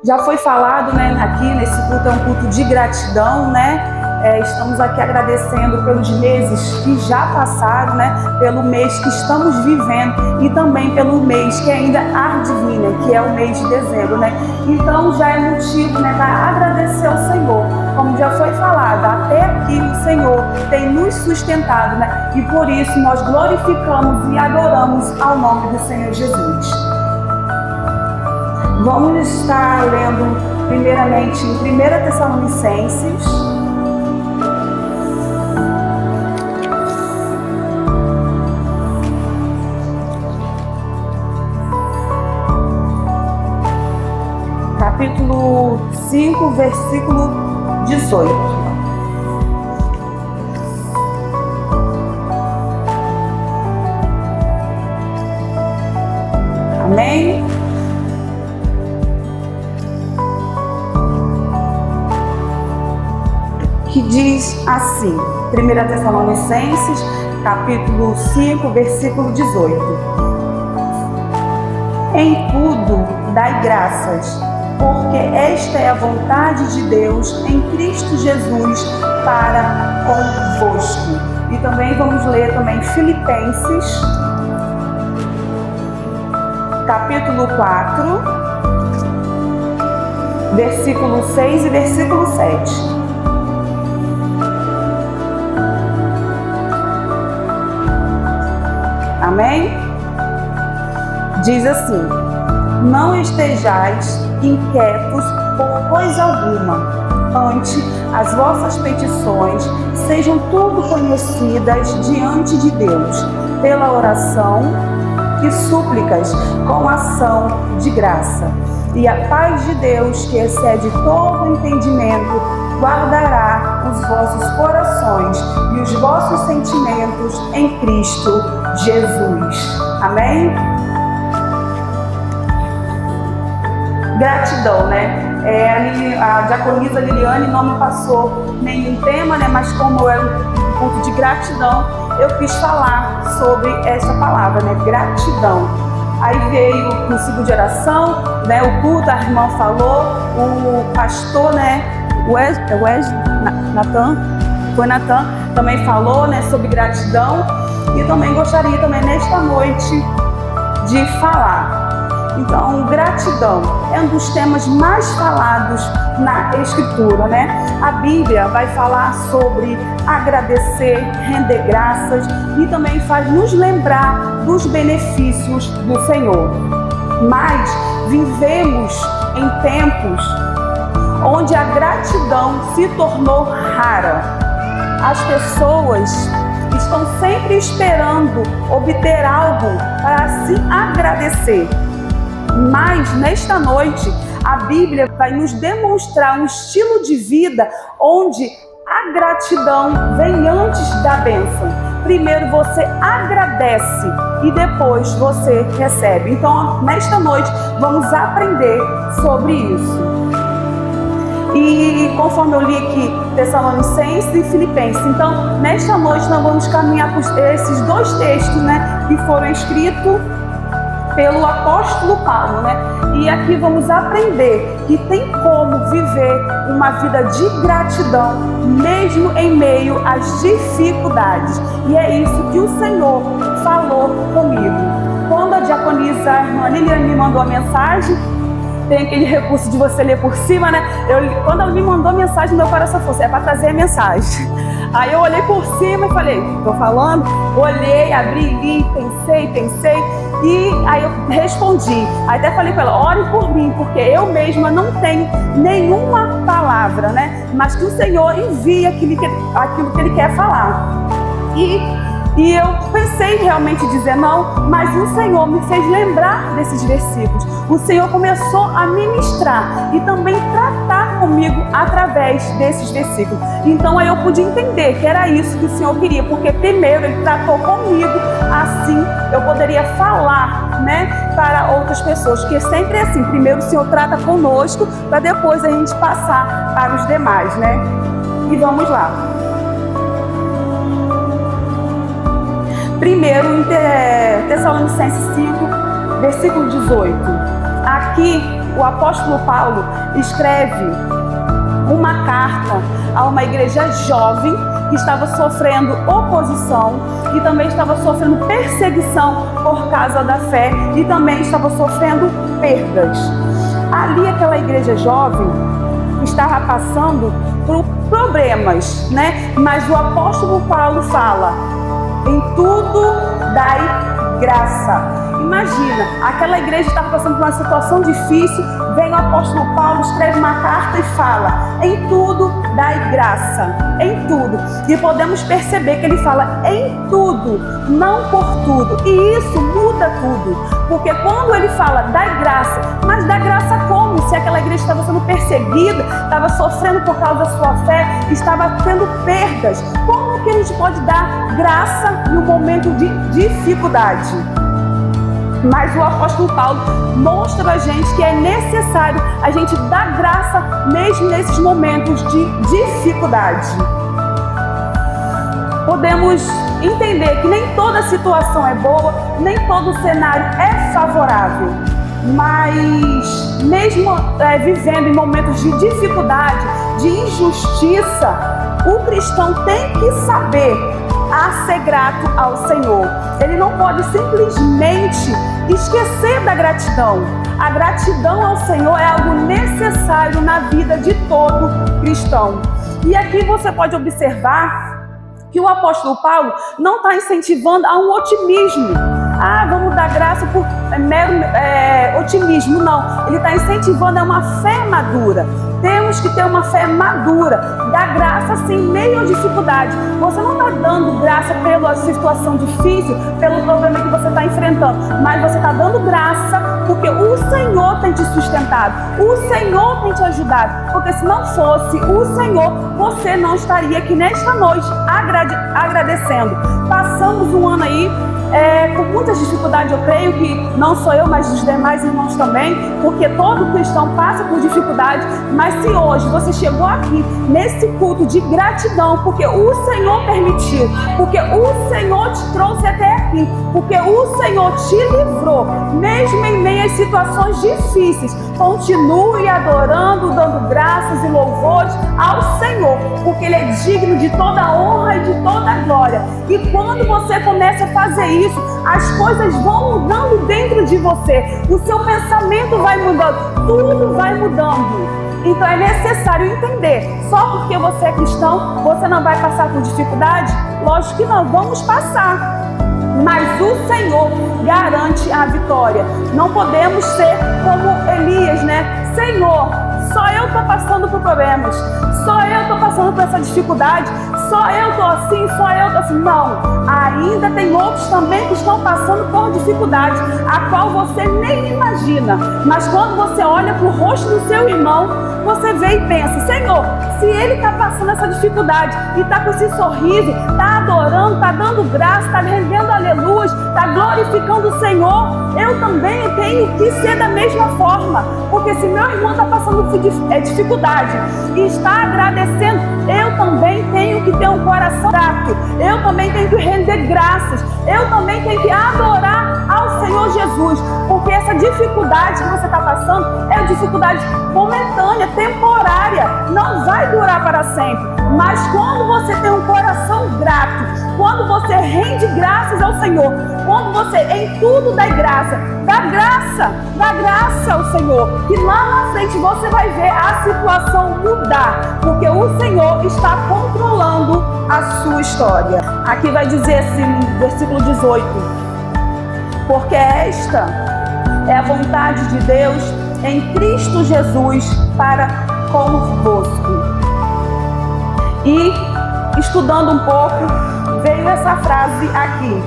já foi falado, né, aqui nesse culto, é um culto de gratidão, né? Estamos aqui agradecendo pelos meses que já passaram, né? Pelo mês que estamos vivendo e também pelo mês que ainda há de vir, né? Que é o mês de dezembro, né? Então já é motivo, né, para agradecer ao Senhor. Como já foi falado, até aqui o Senhor tem nos sustentado, né? E por isso nós glorificamos e adoramos ao nome do Senhor Jesus. Vamos estar lendo primeiramente em 1 Tessalonicenses. Capítulo 5, versículo 18. Amém? Que diz assim, 1 Tessalonicenses, capítulo 5, versículo 18. Em tudo dai graças, porque esta é a vontade de Deus em Cristo Jesus para convosco. E também vamos ler também Filipenses, capítulo 4, versículo 6 e versículo 7. Amém? Diz assim: não estejais inquietos por coisa alguma, antes as vossas petições sejam tudo conhecidas diante de Deus, pela oração e súplicas com ação de graça. E a paz de Deus, que excede todo entendimento, guardará os vossos corações e os vossos sentimentos em Cristo Jesus. Amém? Gratidão, né? A diaconisa Liliane não me passou nenhum tema, né? Mas como é um culto de gratidão, eu quis falar sobre essa palavra, né? Gratidão. Aí veio no ciclo de oração, né? O culto, a irmã falou, o pastor, né? Natan também falou, né? Sobre gratidão. E também gostaria também nesta noite de falar. Então, gratidão é um dos temas mais falados na Escritura, né? A Bíblia vai falar sobre agradecer, render graças e também faz nos lembrar dos benefícios do Senhor. Mas vivemos em tempos onde a gratidão se tornou rara. As pessoas estão sempre esperando obter algo para se agradecer. Mas nesta noite a Bíblia vai nos demonstrar um estilo de vida onde a gratidão vem antes da bênção. Primeiro você agradece e depois você recebe. Então nesta noite vamos aprender sobre isso. E conforme eu li aqui Tessalonicenses e Filipenses, então nesta noite nós vamos caminhar por esses dois textos, né, que foram escritos pelo apóstolo Paulo, né? E aqui vamos aprender que tem como viver uma vida de gratidão, mesmo em meio às dificuldades. E é isso que o Senhor falou comigo. Quando a diaconisa, a irmã Liliane, me mandou a mensagem, tem aquele recurso de você ler por cima, né? Quando ela me mandou a mensagem, meu coração falou: é para trazer a mensagem. Aí eu olhei por cima e falei: tô falando? Olhei, abri, li, pensei. E aí eu respondi. Aí até falei para ela: ore por mim, porque eu mesma não tenho nenhuma palavra, né? Mas que o Senhor envie aquilo que Ele quer falar. E eu pensei realmente dizer não, mas o Senhor me fez lembrar desses versículos. O Senhor começou a ministrar e também tratar comigo através desses versículos. Então aí eu pude entender que era isso que o Senhor queria, porque primeiro Ele tratou comigo, assim eu poderia falar, né, para outras pessoas, que sempre é assim, primeiro o Senhor trata conosco, para depois a gente passar para os demais, né? E vamos lá. Primeiro, em Tessalonicenses 5, versículo 18. Aqui o apóstolo Paulo escreve uma carta a uma igreja jovem que estava sofrendo oposição e também estava sofrendo perseguição por causa da fé e também estava sofrendo perdas. Ali aquela igreja jovem estava passando por problemas, né? Mas o apóstolo Paulo fala: em tudo dai graça. Imagina, aquela igreja estava passando por uma situação difícil, vem o apóstolo Paulo, escreve uma carta e fala: em tudo dai graça, em tudo. E podemos perceber que ele fala em tudo, não por tudo. E isso muda tudo, porque quando ele fala dai graça, mas dá graça como? Se aquela igreja estava sendo perseguida, estava sofrendo por causa da sua fé, estava tendo perdas, como que a gente pode dar graça no momento de dificuldade? Mas o apóstolo Paulo mostra a gente que é necessário a gente dar graça mesmo nesses momentos de dificuldade. Podemos entender que nem toda situação é boa, nem todo cenário é favorável. Mas mesmo vivendo em momentos de dificuldade, de injustiça, o cristão tem que saber a ser grato ao Senhor. Ele não pode simplesmente esquecer da gratidão. A gratidão ao Senhor é algo necessário na vida de todo cristão. E aqui você pode observar que o apóstolo Paulo não está incentivando a um otimismo. Vamos dar graça por mero otimismo. Não, ele está incentivando a uma fé madura. Temos que ter uma fé madura, dar graça sem meio à dificuldade. Você não está dando graça pela situação difícil, pelo problema que você está enfrentando, mas você está dando graça porque o Senhor tem te sustentado, o Senhor tem te ajudado, porque se não fosse o Senhor, você não estaria aqui nesta noite agradecendo. Passamos um ano aí com muitas dificuldades, eu creio que não sou eu, mas os demais irmãos também, porque todo cristão passa por dificuldade. Mas se hoje você chegou aqui nesse culto de gratidão, porque o Senhor permitiu, porque o Senhor te trouxe até aqui, porque o Senhor te livrou, mesmo em meio às situações difíceis, continue adorando, dando graças e louvores ao Senhor, porque Ele é digno de toda honra e de toda glória. E quando você começa a fazer isso, as coisas vão mudando dentro de você, o seu pensamento vai mudando, tudo vai mudando. Então é necessário entender, só porque você é cristão, você não vai passar por dificuldade? Lógico que não, vamos passar. Mas o Senhor garante a vitória. Não podemos ser como Elias, né? Senhor, só eu estou passando por problemas, só eu estou passando por essa dificuldade, só eu estou assim, só eu estou assim. Não, ainda tem outros também que estão passando por dificuldade, a qual você nem imagina. Mas quando você olha para o rosto do seu irmão, você vê e pensa: Senhor, se ele está passando essa dificuldade e está com esse sorriso, está adorando, está dando graça, está rendendo aleluia, está glorificando o Senhor, eu também tenho que ser da mesma forma. Porque se meu irmão está passando por dificuldade e está agradecendo, eu também tenho que ter um coração grato, eu também tenho que render graças, eu também tenho que adorar ao Senhor Jesus, porque essa dificuldade que você está passando é uma dificuldade momentânea, temporária, não vai durar para sempre. Mas quando você tem um coração grato, quando você rende graças ao Senhor, quando você em tudo dá graça ao Senhor, que lá na frente você vai ver a situação mudar, porque o Senhor está controlando a sua história. Aqui vai dizer assim, versículo 18: porque esta é a vontade de Deus em Cristo Jesus para convosco. E estudando um pouco, veio essa frase aqui: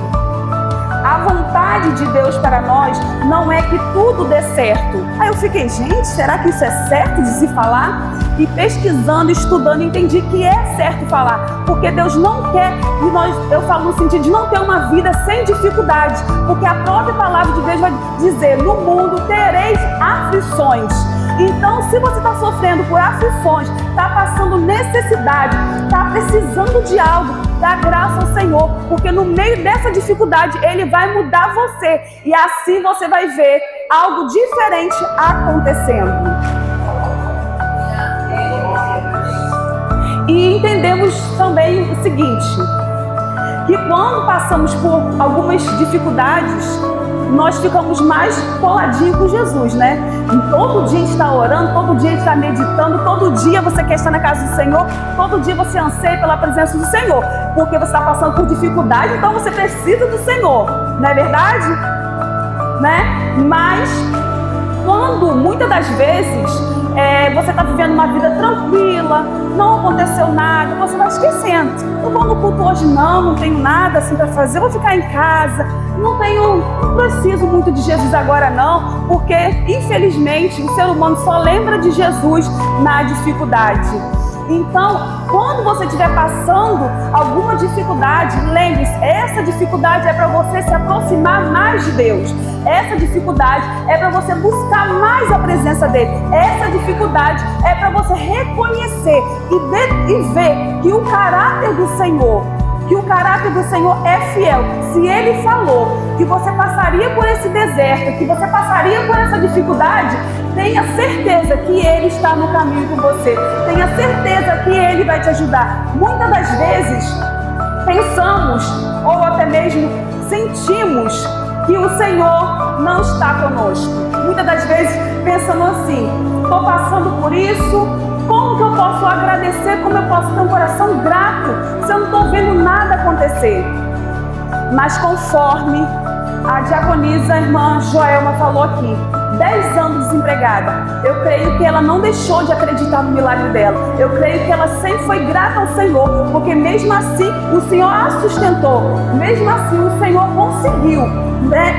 a vontade de Deus para nós não é que tudo dê certo. Aí eu fiquei: gente, será que isso é certo de se falar? E pesquisando, estudando, entendi que é certo falar, porque Deus não quer, e eu falo no sentido de não ter uma vida sem dificuldade, porque a própria palavra de Deus vai dizer: no mundo tereis aflições. Então, se você está sofrendo por aflições, está passando necessidade, está precisando de algo, dá graça ao Senhor, porque no meio dessa dificuldade Ele vai mudar você, e assim você vai ver algo diferente acontecendo. E entendemos também o seguinte, que quando passamos por algumas dificuldades, nós ficamos mais coladinhos com Jesus, né? Todo dia a gente está orando, todo dia a gente está meditando, todo dia você quer estar na casa do Senhor, todo dia você anseia pela presença do Senhor, porque você está passando por dificuldade, então você precisa do Senhor, não é verdade? Né? Mas quando muitas das vezes você está vivendo uma vida tranquila, não aconteceu nada, você vai esquecendo. Eu vou no culto hoje não tenho nada assim para fazer, eu vou ficar em casa, não preciso muito de Jesus agora não, porque infelizmente o ser humano só lembra de Jesus na dificuldade. Então, quando você estiver passando alguma dificuldade, lembre-se, essa dificuldade é para você se aproximar mais de Deus. Essa dificuldade é para você buscar mais a presença dele. Essa dificuldade é para você reconhecer e ver que o caráter do Senhor é fiel. Se ele falou que você passaria por esse deserto, que você passaria por essa dificuldade, tenha certeza que ele está no caminho com você. Tenha certeza que ele vai te ajudar. Muitas das vezes pensamos ou até mesmo sentimos que o Senhor não está conosco. Muitas das vezes pensamos assim, estou passando por isso, como que eu posso agradecer, como eu posso ter um coração grato se eu não estou vendo nada acontecer? Mas conforme a diaconisa, a irmã Joelma falou aqui, 10 anos desempregada, eu creio que ela não deixou de acreditar no milagre dela. Eu creio que ela sempre foi grata ao Senhor, porque mesmo assim o Senhor a sustentou, mesmo assim o Senhor conseguiu, né?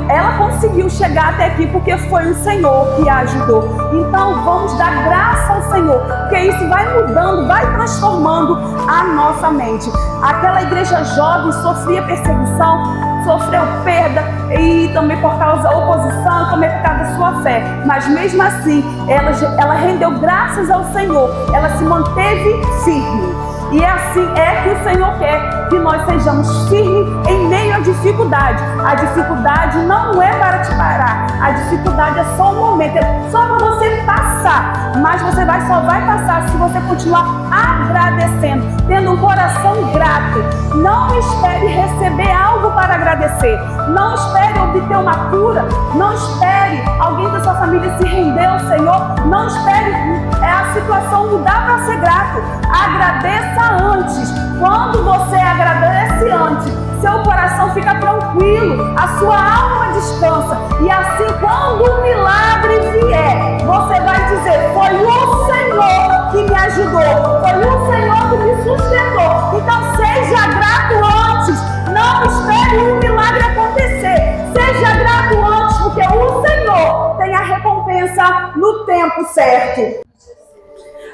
Ela conseguiu chegar até aqui porque foi o Senhor que a ajudou. Então vamos dar graça ao Senhor, porque isso vai mudando, vai transformando a nossa mente. Aquela igreja jovem sofria perseguição, sofreu perda e também por causa da oposição, também por causa da sua fé, mas mesmo assim ela rendeu graças ao Senhor, ela se manteve firme. E assim é que o Senhor quer que nós sejamos firmes em meio à dificuldade. A dificuldade não é para te parar, a dificuldade é só um momento, é só para você passar, mas você só vai passar se você continuar agradecendo, tendo um coração grato. Não espere receber algo para agradecer, não espere obter uma cura, não espere alguém da sua família se render ao Senhor, não espere a situação mudar para ser grato. Agradeça antes. Quando você agradece antes, seu coração fica tranquilo, a sua alma descansa, e assim quando o milagre vier, você vai dizer, foi o Senhor que me ajudou, foi o Senhor que me sustentou. Então seja grato antes, não espere o milagre acontecer, seja grato antes, porque o Senhor tem a recompensa no tempo certo.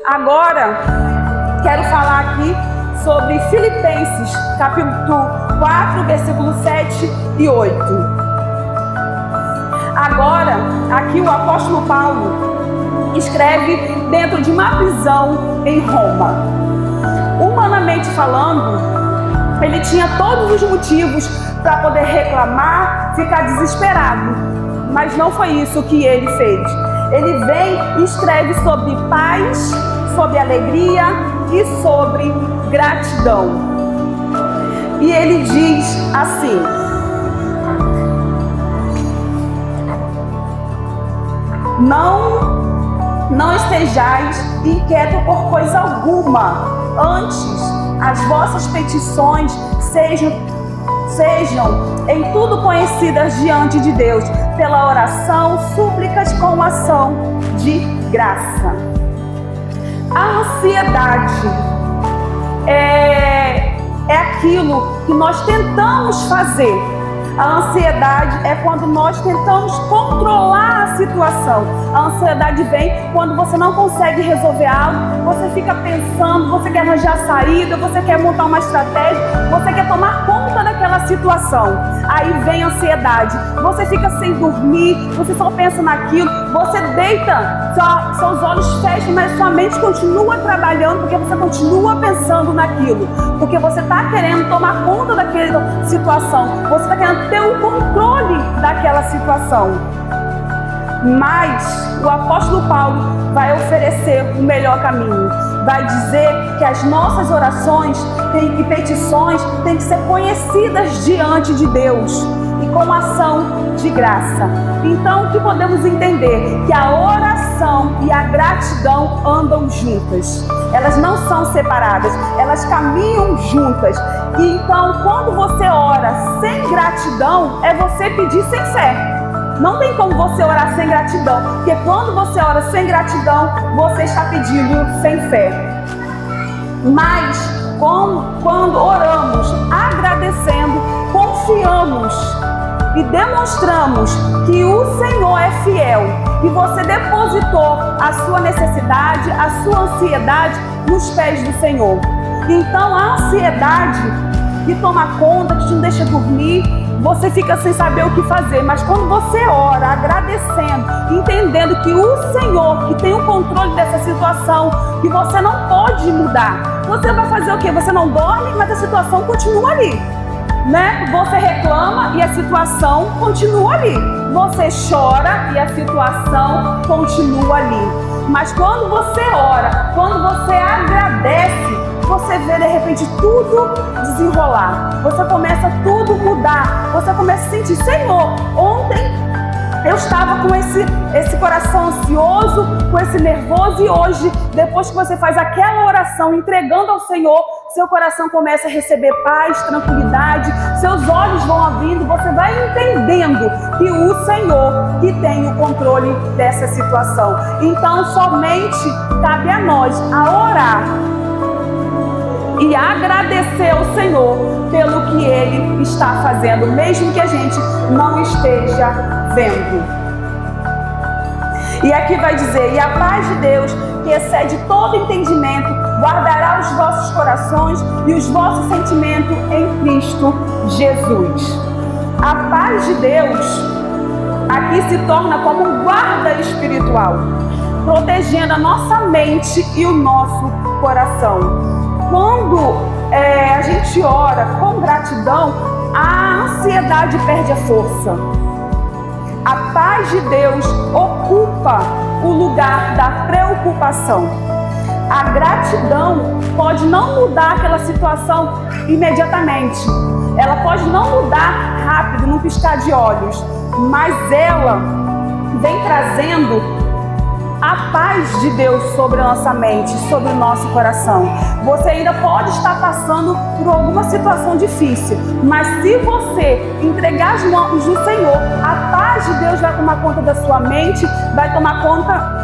Agora, quero falar aqui sobre Filipenses, capítulo 4, versículos 7 e 8. Agora, aqui o apóstolo Paulo escreve dentro de uma prisão em Roma. Humanamente falando, ele tinha todos os motivos para poder reclamar, ficar desesperado, mas não foi isso que ele fez. Ele vem e escreve sobre paz, sobre alegria e sobre gratidão. E ele diz assim: Não estejais inquietos por coisa alguma, antes as vossas petições sejam em tudo conhecidas diante de Deus, pela oração, súplicas com ação de graça. A ansiedade é aquilo que nós tentamos fazer. A ansiedade é quando nós tentamos controlar a situação. A ansiedade vem quando você não consegue resolver algo, você fica pensando, você quer arranjar saída, você quer montar uma estratégia, você quer tomar conta daquela situação. Aí vem a ansiedade, você fica sem dormir, você só pensa naquilo, você deita, seus olhos fecham, mas sua mente continua trabalhando porque você continua pensando naquilo, porque você está querendo tomar conta daquela situação, você está querendo ter o controle daquela situação. Mas o apóstolo Paulo vai oferecer o melhor caminho. Vai dizer que as nossas orações e petições têm que ser conhecidas diante de Deus e com ação de graça. Então, o que podemos entender? Que a oração e a gratidão andam juntas. Elas não são separadas, elas caminham juntas. E então, quando você ora sem gratidão, é você pedir sem fé. Não tem como você orar sem gratidão, porque quando você ora sem gratidão, você está pedindo sem fé. Mas quando oramos agradecendo, confiamos e demonstramos que o Senhor é fiel e você depositou a sua necessidade, a sua ansiedade nos pés do Senhor. Então a ansiedade que toma conta, que te deixa dormir, você fica sem saber o que fazer. Mas quando você ora agradecendo, entendendo que o Senhor que tem o controle dessa situação, que você não pode mudar, você vai fazer o quê? Você não dorme, mas a situação continua ali, né? Você reclama e a situação continua ali. Você chora e a situação continua ali. Mas quando você ora, quando você agradece, você vê de repente tudo desenrolar. Você começa tudo mudar. Você começa a sentir, Senhor, ontem eu estava com esse coração ansioso, com esse nervoso, e hoje, depois que você faz aquela oração entregando ao Senhor, seu coração começa a receber paz, tranquilidade, seus olhos vão abrindo, você vai entendendo que o Senhor que tem o controle dessa situação. Então, somente cabe a nós a orar e agradecer ao Senhor pelo que Ele está fazendo, mesmo que a gente não esteja vendo. E aqui vai dizer, e a paz de Deus, que excede todo entendimento, guardará os vossos corações e os vossos sentimentos em Cristo Jesus. A paz de Deus aqui se torna como um guarda espiritual, protegendo a nossa mente e o nosso coração. Quando a gente ora com gratidão, a ansiedade perde a força. A paz de Deus ocupa o lugar da preocupação. A gratidão pode não mudar aquela situação imediatamente. Ela pode não mudar rápido, num piscar de olhos, mas ela vem trazendo a paz de Deus sobre a nossa mente, sobre o nosso coração. Você ainda pode estar passando por alguma situação difícil, mas se você entregar as mãos do Senhor, a paz de Deus vai tomar conta da sua mente, vai tomar conta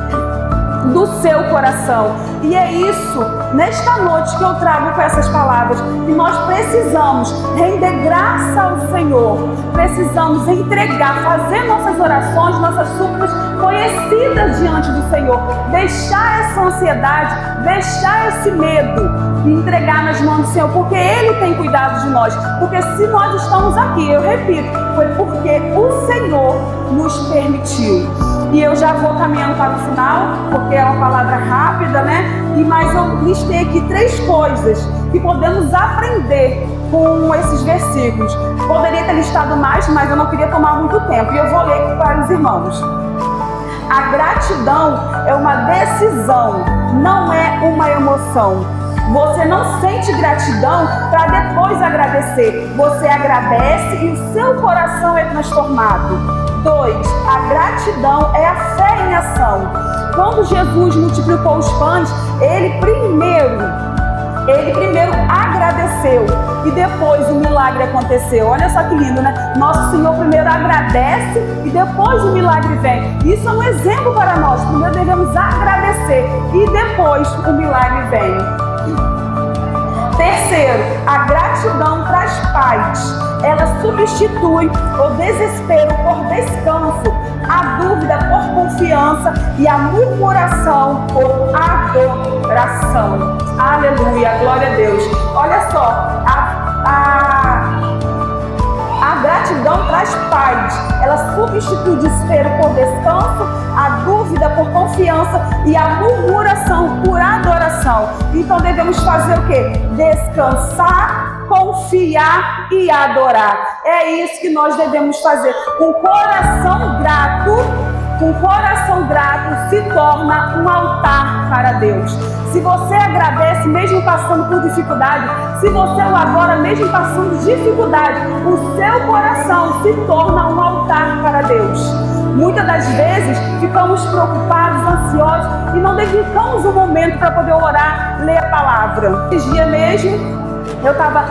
do seu coração. E é isso, nesta noite, que eu trago com essas palavras, que nós precisamos render graça ao Senhor, precisamos entregar, fazer nossas orações, nossas súplicas conhecidas diante do Senhor, deixar essa ansiedade, deixar esse medo e entregar nas mãos do Senhor, porque Ele tem cuidado de nós. Porque se nós estamos aqui, eu repito, foi porque o Senhor nos permitiu. E eu já vou caminhando para o final, porque é uma palavra rápida, né? Mas eu listei aqui 3 coisas que podemos aprender com esses versículos. Poderia ter listado mais, mas eu não queria tomar muito tempo. E eu vou ler para os irmãos. A gratidão é uma decisão, não é uma emoção. Você não sente gratidão para depois agradecer. Você agradece e o seu coração é transformado. 2. A gratidão é a fé em ação. Quando Jesus multiplicou os pães, ele primeiro agradeceu e depois o milagre aconteceu. Olha só que lindo, né? Nosso Senhor primeiro agradece e depois o milagre vem. Isso é um exemplo para nós. Primeiro devemos agradecer e depois o milagre vem. 3. A gratidão traz paz. Ela substitui o desespero por descanso, a dúvida por confiança e a murmuração por adoração. Aleluia, glória a Deus. Olha só, a gratidão traz paz. Ela substitui o desespero por descanso, a dúvida por confiança e a murmuração por adoração. Então devemos fazer o quê? Descansar, confiar e adorar. É isso que nós devemos fazer. Com coração grato, com coração grato, se torna um altar para Deus. Se você agradece mesmo passando por dificuldade, se você o adora mesmo passando dificuldade, o seu coração se torna um altar para Deus. Muitas das vezes ficamos preocupados, ansiosos e não dedicamos um momento para poder orar, ler a palavra. Esse dia mesmo eu estava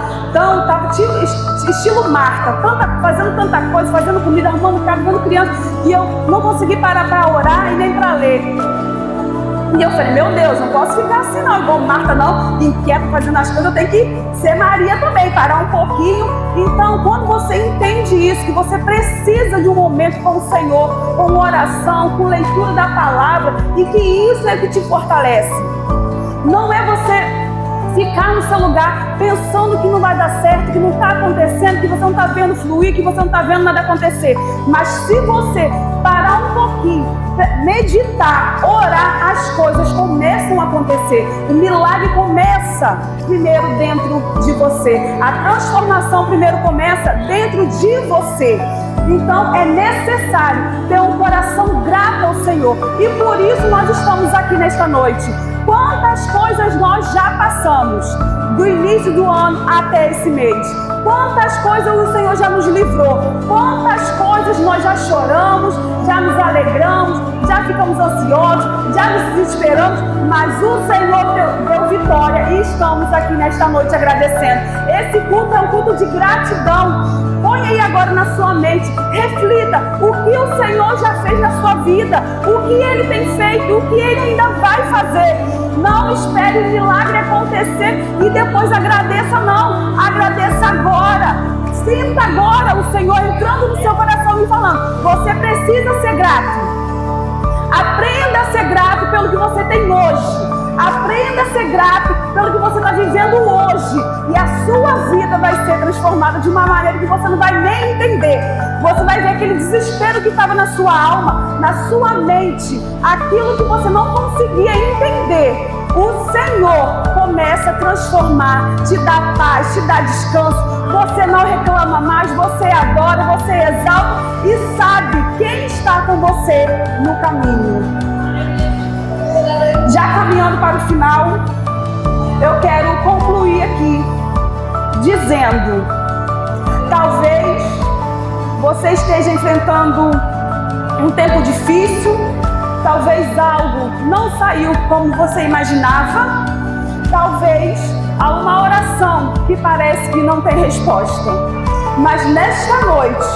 estilo Marta, fazendo tanta coisa, fazendo comida, arrumando casa, arrumando criança, e eu não consegui parar para orar e nem para ler. E eu falei, meu Deus, não posso ficar assim não, igual Marta não, inquieta fazendo as coisas, eu tenho que ser Maria também, parar um pouquinho. Então, quando você entende isso, que você precisa de um momento com o Senhor, com oração, com leitura da palavra, e que isso é que te fortalece. Não é você ficar no seu lugar pensando que não vai dar certo, que não está acontecendo, que você não está vendo fluir, que você não está vendo nada acontecer. Mas se você parar um pouquinho, meditar, orar, as coisas começam a acontecer. O milagre começa primeiro dentro de você. A transformação primeiro começa dentro de você. Então é necessário ter um coração grato ao Senhor. E por isso nós estamos aqui nesta noite. Quantas coisas nós já passamos do início do ano até esse mês? Quantas coisas o Senhor já nos livrou? Quantas coisas nós já choramos, já nos alegramos, já ficamos ansiosos, já nos desesperamos, mas o Senhor deu vitória e estamos aqui nesta noite agradecendo. Esse culto é um culto de gratidão. Põe aí agora na sua mente, reflita o que o Senhor já fez na sua vida, o que Ele tem feito, o que Ele ainda vai fazer. Não espere o milagre acontecer e depois agradeça, não. Agradeça agora. Sinta agora o Senhor entrando no seu coração e falando, você precisa ser grato. Aprenda a ser grato pelo que você tem hoje. Aprenda a ser grato pelo que você está vivendo hoje. E a sua vida vai ser transformada de uma maneira que você não vai nem entender. Você vai ver aquele desespero que estava na sua alma, na sua mente. Aquilo que você não conseguia entender. O Senhor começa a transformar, te dá paz, te dá descanso. Você não reclama mais, você adora, você exalta e sabe quem está com você no caminho. Já caminhando para o final, eu quero concluir aqui dizendo, talvez você esteja enfrentando um tempo difícil, talvez algo não saiu como você imaginava, talvez há uma oração que parece que não tem resposta, mas nesta noite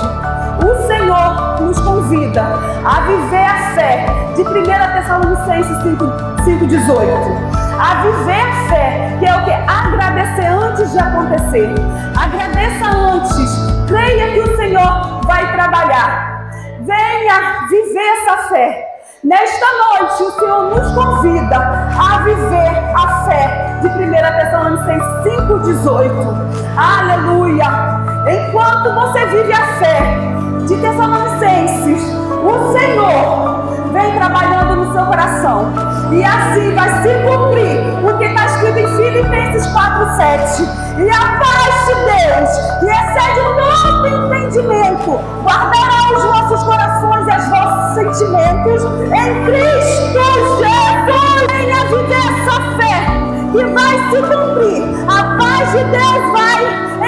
o Senhor nos convida a viver a fé de 1 Tessalonicenses 5,18. A viver a fé, que é o que? Agradecer antes de acontecer. Agradeça antes. Creia que o Senhor vai trabalhar. Venha viver essa fé. Nesta noite, o Senhor nos convida a viver a fé de 1 Tessalonicenses 5,18. Aleluia! Enquanto você vive a fé de Tessalonicenses, o Senhor vem trabalhando no seu coração. E assim vai se cumprir o que está escrito em Filipenses 4,7. E a paz de Deus, que excede o nosso entendimento, guardará os vossos corações e os vossos sentimentos em Cristo Jesus. Venha viver essa fé que vai se cumprir. A paz de Deus vai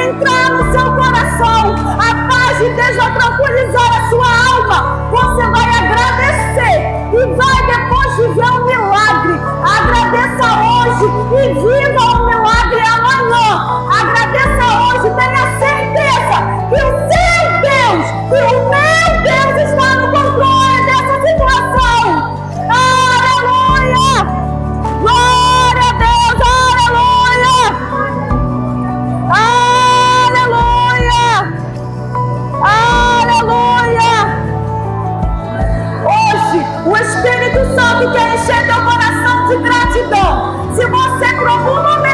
entrar no seu coração. A paz de Deus vai tranquilizar a sua alma. Você vai agradecer e vai depois viver um milagre. Agradeça hoje e viva um milagre amanhã. Agradeça hoje, tenha certeza que o seu Deus, que o meu Deus está no controle dessa situação. Aleluia! Glória a Deus! Aleluia! Aleluia! Hoje, o Espírito Santo quer encher teu coração de gratidão. Se você por algum momento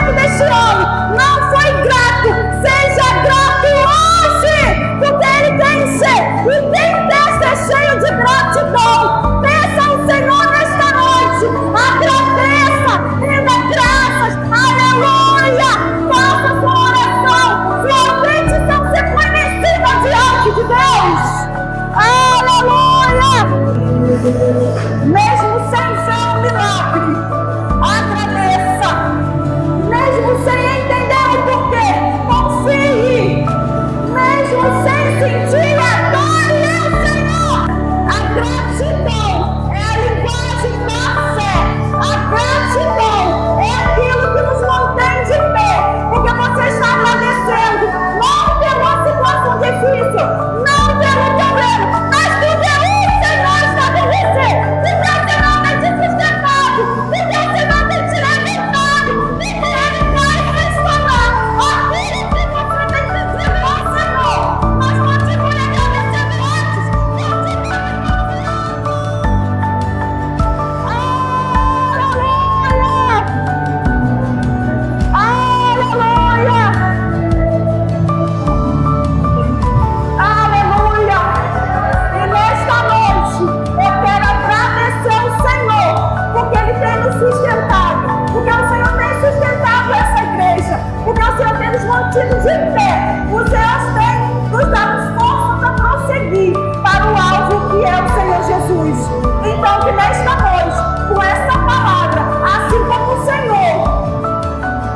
mantido de pé. O Senhor tem nos dado força para prosseguir para o alvo que é o Senhor Jesus. Então, que nesta noite, com essa palavra, assim como o Senhor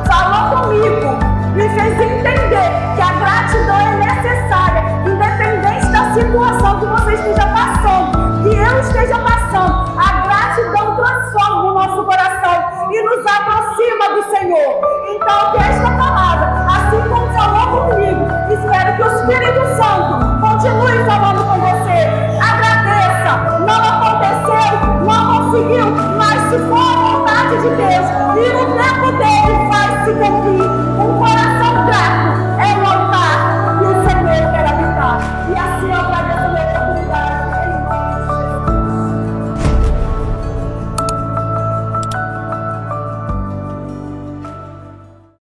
falou comigo, me fez entender que a gratidão é necessária, independente da situação que você esteja passando, que eu esteja passando. A gratidão transforma o nosso coração e nos aproxima do Senhor. Então, que esta palavra, assim como falou comigo, espero que o Espírito Santo continue falando com você. Agradeça. Não aconteceu, não conseguiu, mas se for a vontade de Deus e no tempo dele vai se cumprir.